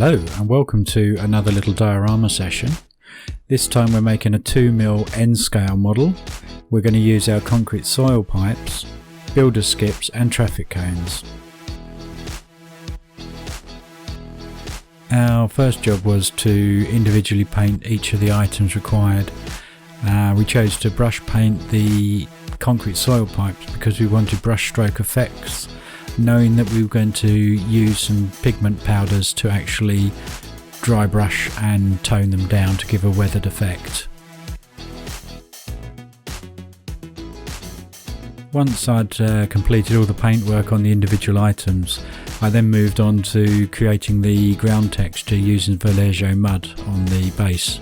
Hello and welcome to another little diorama session. This time we're making a 2mm N scale model. We're going to use our concrete soil pipes, builder skips and traffic cones. Our first job was to individually paint each of the items required. We chose to brush paint the concrete soil pipes because we wanted brush stroke effects, knowing that we were going to use some pigment powders to actually dry brush and tone them down to give a weathered effect. Once I'd completed all the paintwork on the individual items, I then moved on to creating the ground texture using foliage mud on the base.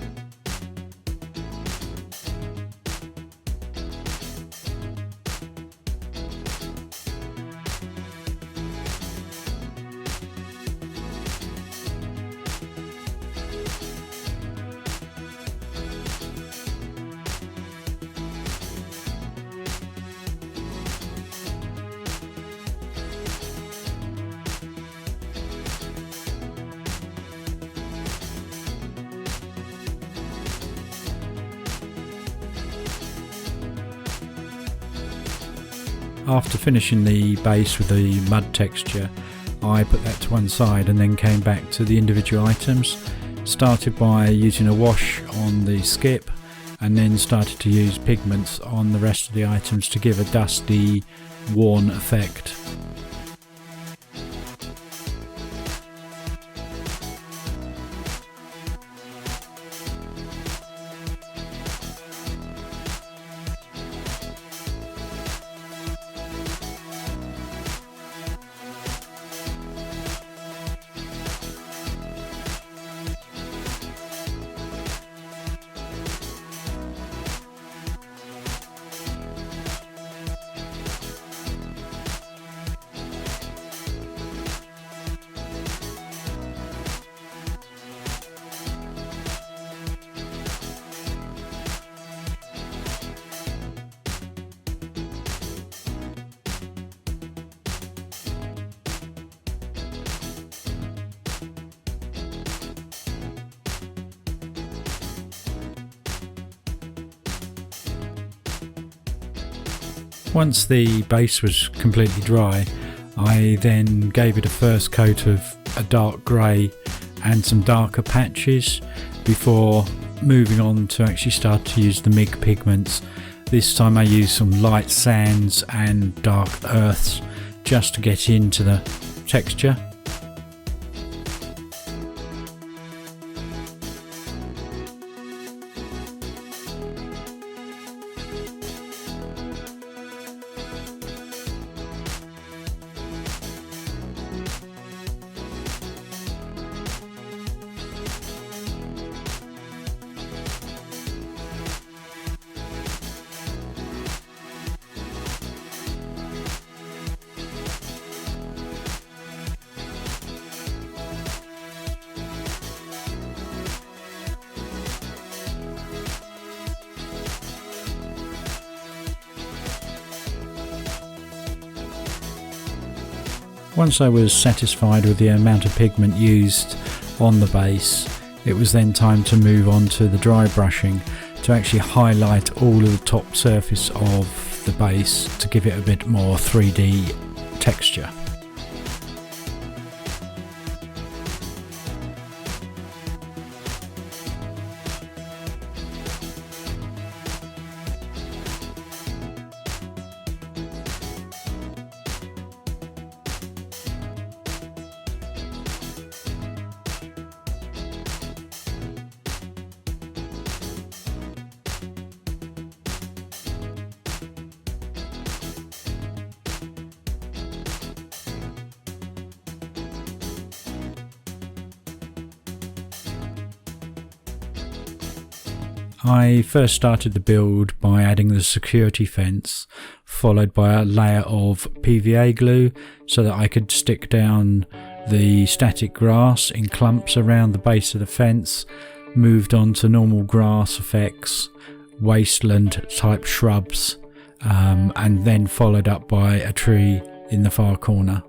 After finishing the base with the mud texture, I put that to one side and then came back to the individual items. Started by using a wash on the skip and then started to use pigments on the rest of the items to give a dusty, worn effect. Once the base was completely dry, I then gave it a first coat of a dark grey and some darker patches before moving on to actually start to use the MIG pigments. This time I used some light sands and dark earths just to get into the texture. Once I was satisfied with the amount of pigment used on the base, it was then time to move on to the dry brushing to actually highlight all of the top surface of the base to give it a bit more 3D texture. I first started the build by adding the security fence, followed by a layer of PVA glue so that I could stick down the static grass in clumps around the base of the fence, moved on to normal grass effects, wasteland type shrubs, and then followed up by a tree in the far corner.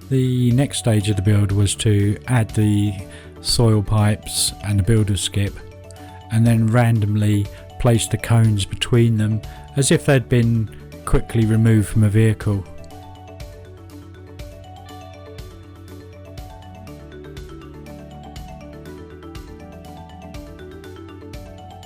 The next stage of the build was to add the soil pipes and the builder skip, and then randomly place the cones between them as if they'd been quickly removed from a vehicle.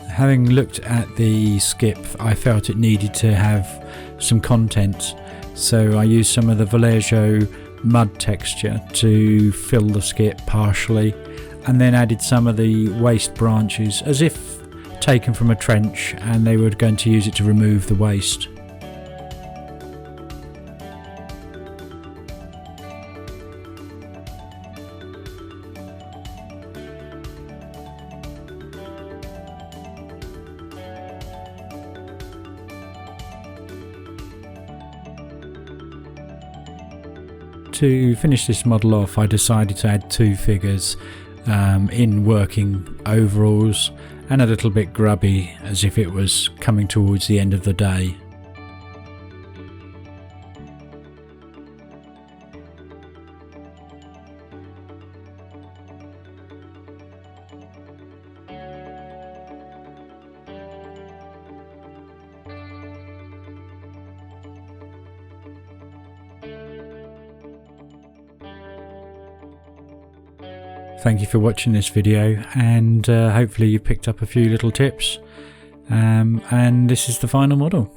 Having looked at the skip, I felt it needed to have some content, so I used some of the Vallejo mud texture to fill the skip partially, and then added some of the waste branches as if taken from a trench and they were going to use it to remove the waste. To finish this model off, I decided to add two figures in working overalls and a little bit grubby, as if it was coming towards the end of the day. Thank you for watching this video, and hopefully you picked up a few little tips, and this is the final model.